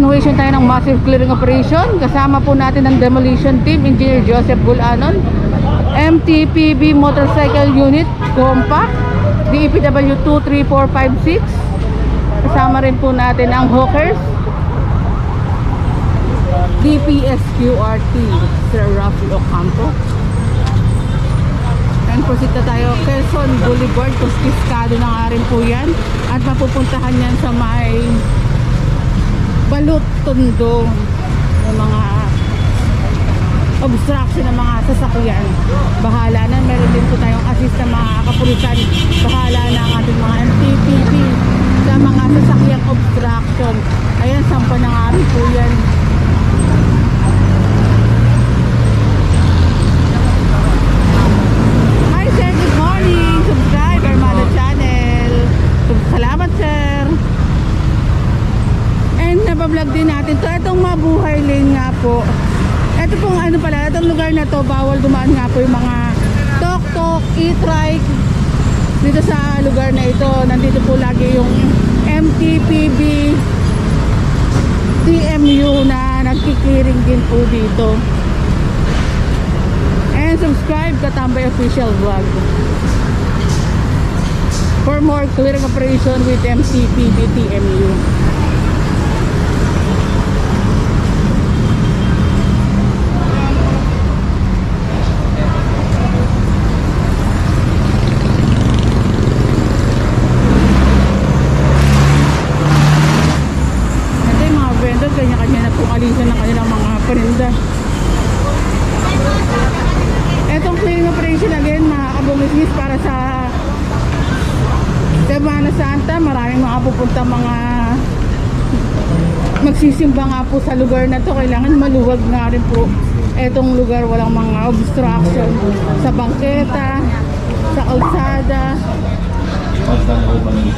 continuation tayo ng massive clearing operation. Kasama po natin ang demolition team, Engineer Joseph Bulanon, MTPB Motorcycle Unit, Compact, DEPW 23456. Kasama rin po natin ang Hawkers, DPSQRT, Sir Rafi Ocampo. And proceed na tayo, Quezon Boulevard, Kustiskado na nga rin po yan. At mapupuntahan yan sa may Balut, Tondo, yung mga obstruction ng mga sasakyan. Bahala na, meron din po tayong assist na mga kapulisan. Bahala na ang ating mga MTPB sa mga sasakyang obstruction. Ayan, sampa na nga rin po yan. Hi sir, good morning. Subscribe Armado Channel. Salamat sir. And nabablog din natin to. Itong Mabuhay Lane nga po. Ito pong ano pala, itong lugar na to, bawal dumaan nga po yung mga tok-tok, e-trike. Dito sa lugar na ito, nandito po lagi yung MTPB TMU na nagkikiring din po dito. And subscribe Katambay Official Vlog for more clearing operation with MTPB TMU. Kanya-kanya na pong alisan ng kanilang mga parinda. Etong clearing operation again mga kabumisnis para sa Semana Santa. Maraming mga pupunta mga magsisimba nga po sa lugar na to. Kailangan maluwag nga rin po etong lugar, walang mga obstruction sa bangketa, sa kalsada.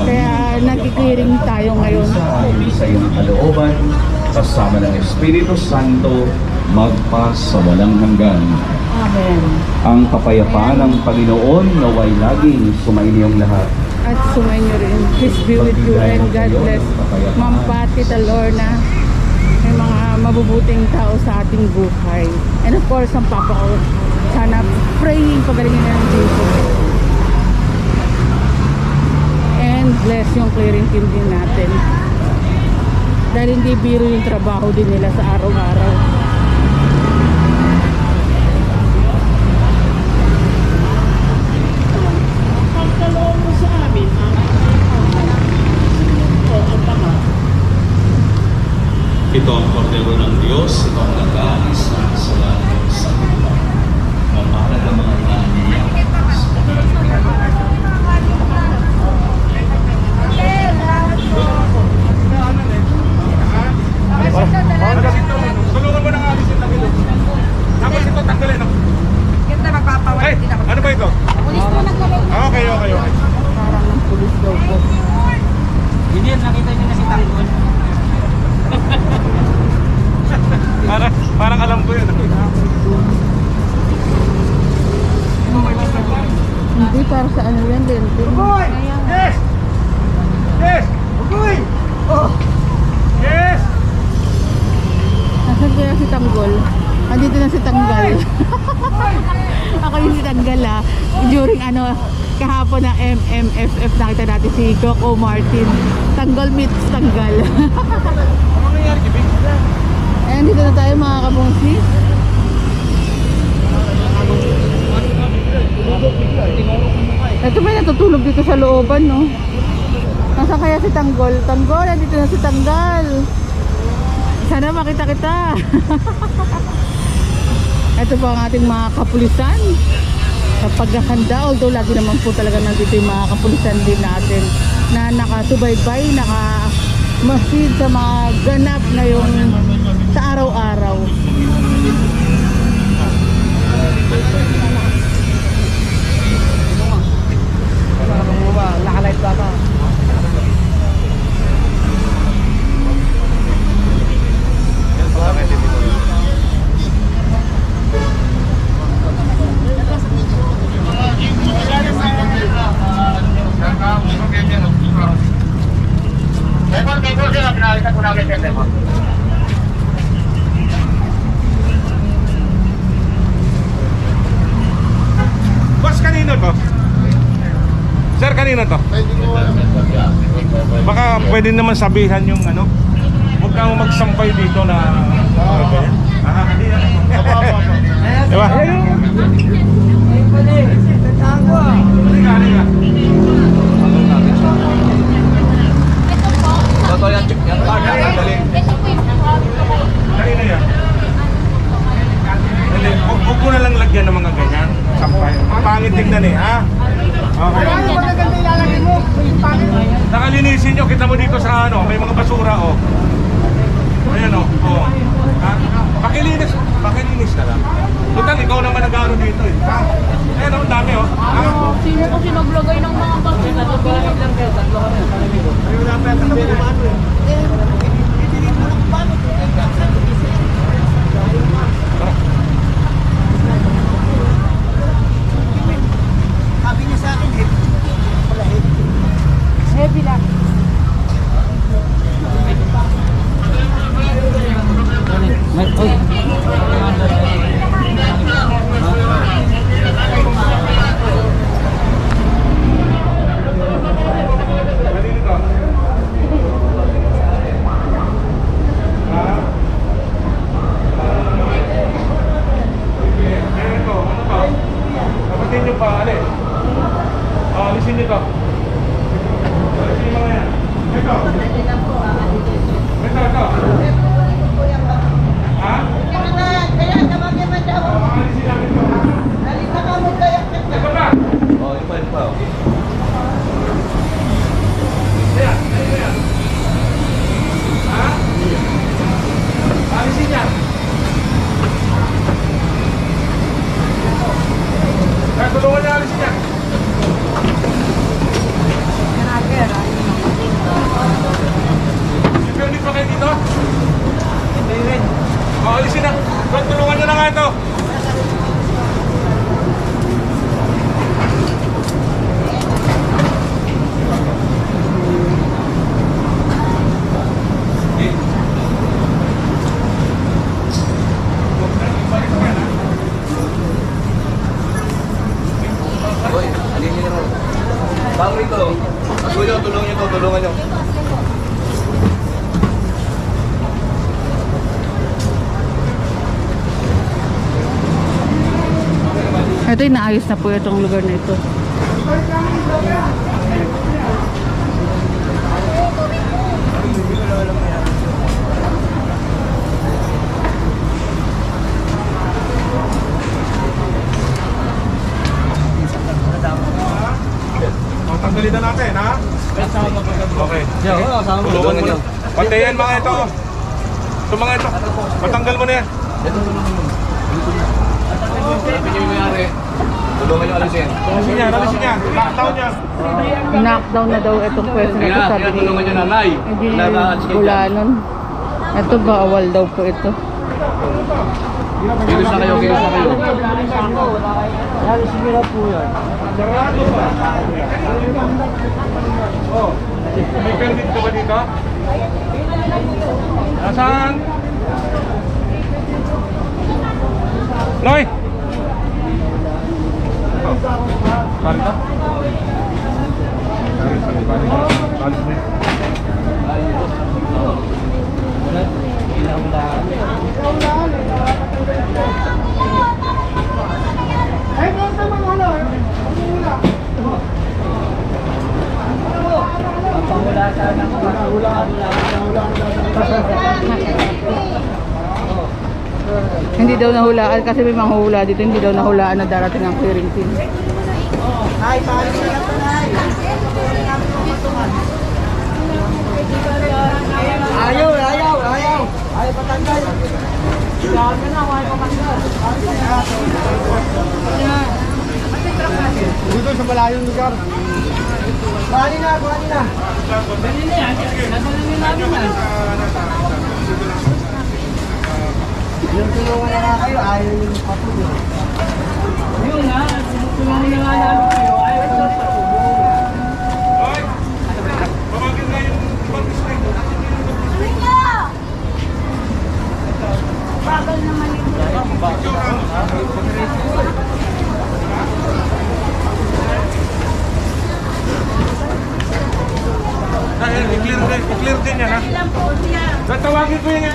Kaya nagki-clearing tayo ngayon. Sa iyong kalooban, kasama ng Espiritu Santo, magpas sa walang hanggan. Amen. Ang kapayapaan ng Panginoon naway laging sumainiyong lahat. At sumainyo rin. Peace be with you and God bless. Ma'am Pat, Tita Lorna, may mga mabubuting tao sa ating buhay. And of course, ang papa ko, sana praying pagalingin na ng Jesus. And bless yung clearing team din natin. Dahil hindi biro yung trabaho din nila sa araw-araw. Pagkaloob mo sa amin, ito ang kordero ng Diyos, ito ang nag-aalisa sa lahat sa lupa. Mamahala ng mga inaniyak. Tulungan mo ng alisin na kilo. Tapos ito tanggalin. Ganda magpapawala din ako. Ano ba ito? Pulis po naglalagay. Okay. Parang ng pulis daw po. Hindi yan, nakita niyo na si Tanggol. Parang alam ko yun. Hindi, para sa ano yan din. Ugoy! Yes! Yes! Ugoy! Oh! Yes! Nasaan kaya si Tanggol? Andito na si Tanggal. Ako yung si Tanggal During kahapon na MMFF nakita natin si Coco Martin. Tanggol meets Tanggal. Ano nangyari, Kibig? Ayan, dito na tayo mga kabungsi. Ito may natutulog dito sa looban, no? Nasaan kaya si Tanggol? Tanggol, andito na si Tanggal. Sana makita kita. Ito po ang ating mga kapulisan sa paghahanda. Although lagi naman po talaga nandito yung mga kapulisan din natin na nakasubaybay, nakamasid sa mga ganap na yung sa araw-araw. Nakalight ba ka? Pinalitan ko na agad yan. Boss, kanino to? Sir, kanino to? Baka pwede naman sabihan yung ano. Huwag kang magsampay dito na hindi na. Diba? Halika. Ito po. Kanina yan. Hindi, huwag ko na lang lagyan ng mga ganyan. Sampay. Pangit tignan eh, ha? Okay. Nakalinisin nyo, kita mo dito sa ano, may mga basura, oh. Ayan, oh. Oh. Ha? Pakilinis ka lang. Total, ikaw naman nag-ano dito eh. Ha? Ayan, oh, dami, oh. Ha? Sino kasi naglagay ng mga bakit na ito? Ayun lang, pwede na pinamano eh. Heavy lang. Kanino to? Ha? Ayan ito, ano to? Kapatid nyo pa, alis. Oh, alisin nyo to. Alisin yung mga yan. Ito. Ito. Ha? Alisin namin ito. Ito ba? Oh, iba pa. Ayan. Ha? Alisin niya. Kaya tulungan niya, alisin niya. May permit pa kayo dito? Hindi rin. O, alisin na. Tulungan niyo na nga ito. Hoy, alin niyo naman. Bang rito. Tulungan niyo. Ito, inaayos na po itong lugar na ito. O, tanggalin na natin, ha? Okay. Tulungan mo na. Pantayan mga ito. Ito mga ito. Patanggal mo na yan. Tulungan niyo alisin. Alisin niya. Lockdown niya. Knockdown na daw itong pwesto na ito, sabi ni Engineer Bulanon. Ito, bawal daw po ito. Kilos na kayo. Sarado ba? Oh, may permit ka ba dito? Nasaan? Loy! Balik ka? Balik mo. Hindi daw nahulaan kasi may manghula dito, hindi daw nahulaan na darating ang clearing team. Ay, patanggal. Sabi na, wala pa patanggal. Dito sa malayong lugar. Kuhanin na. Dali na yan. Nasalangin namin yan. Yung tulungan na nga kayo, ayaw yung patuloy. Yun nga, tulungan na nga namin kayo, ayaw yung patuloy. Hoy! Pamagin na yung pag-district.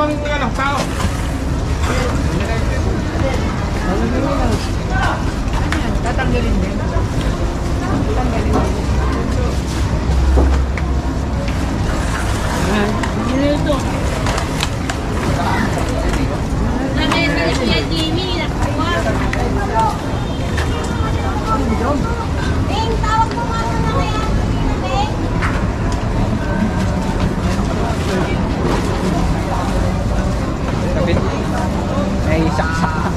daming ano, tao. Tatanggalin din. Ito. Tawag mo nga na kaya. May saksak.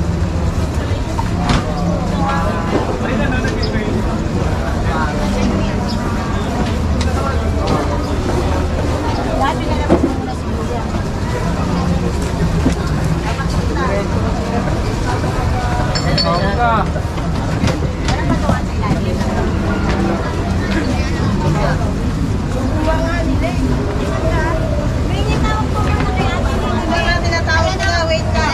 Tinatawag na, wait ka.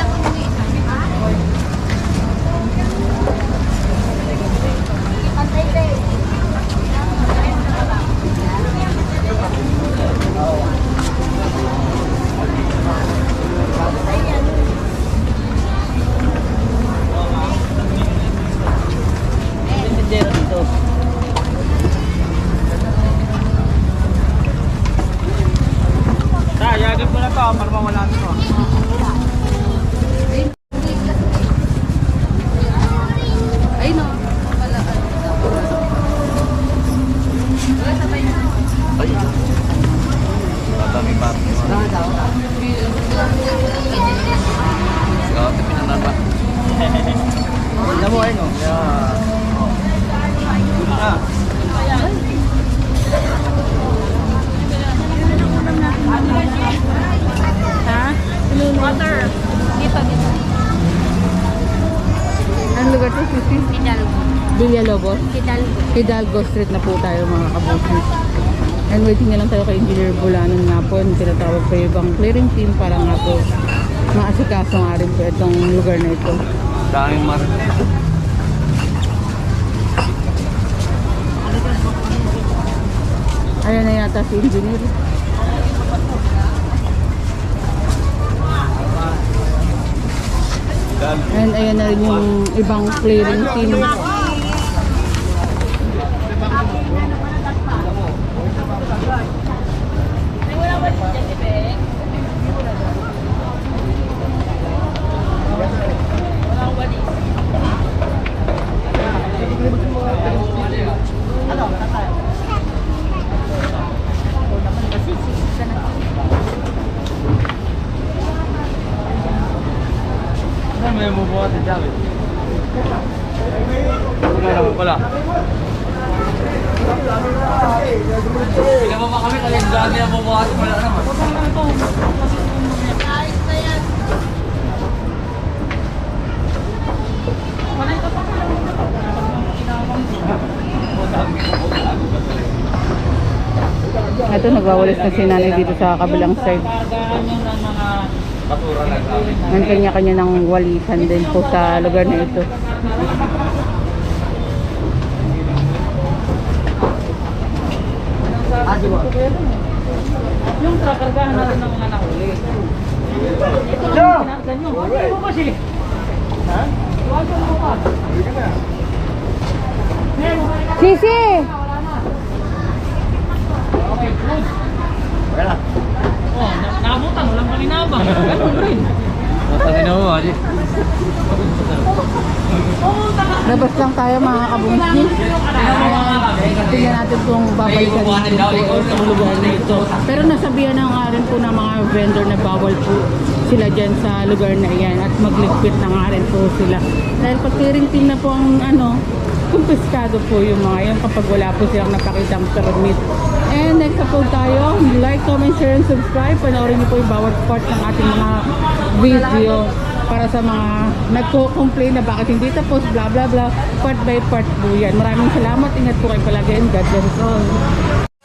Pantay tayo. Dito. Yagin mo na to para mawala nito. Ay no. Madaming pa. Alam mo ano? Ha? Water. Dito, dito. Anong lugar to, Sisi? Hidalgo. Villalobos? Hidalgo. Hidalgo Street na po tayo mga kabusis. And waiting na lang tayo kay Engineer Bulanon nga po. Tinatawag pa yung ibang clearing team para nga po maasikaso nga rin po itong lugar na ito. Daming mar. Ayan na yata si Engineer. And ayan na rin yung ibang clearing team. May bubuhat din dyan. Wala naman pala. Hindi ba kami kalendaan niya bubuhat? Wala naman. Ayos na yan. Ito, nagwawalis na si nanay dito sa kabilang side. Basura lang kami. Ang kanya-kanya ng walisan din po sa lugar na ito. Yung kakargahan natin ng mga nahuli. Ito lang yung kinakagan nyo. Ano mo kasi? Ha? Iwasan mo ka. Sisi! Okay, good. Wala. Oh, nakabutan. Walang palinabang. Ganun rin. Napangin mo, Adi. Labas lang tayo mga kabungsi. Tingnan natin kung babalikan natin po itong lugar na ito. Pero nasabihan na nga rin po ng mga vendor na bawal po sila dyan sa lugar na iyan at magligpit na nga rin po sila. Dahil pag clearing team na po ang kumpiskado po yung mga yan kapag wala po silang napakitang permit. And next up po tayo, like, comment, share, and subscribe. Panoorin niyo po yung bawat part ng ating mga video para sa mga nagko-complain na bakit hindi tapos, blah blah blah. Part by part po yan. Maraming salamat. Ingat po kayo palagi and God bless us all.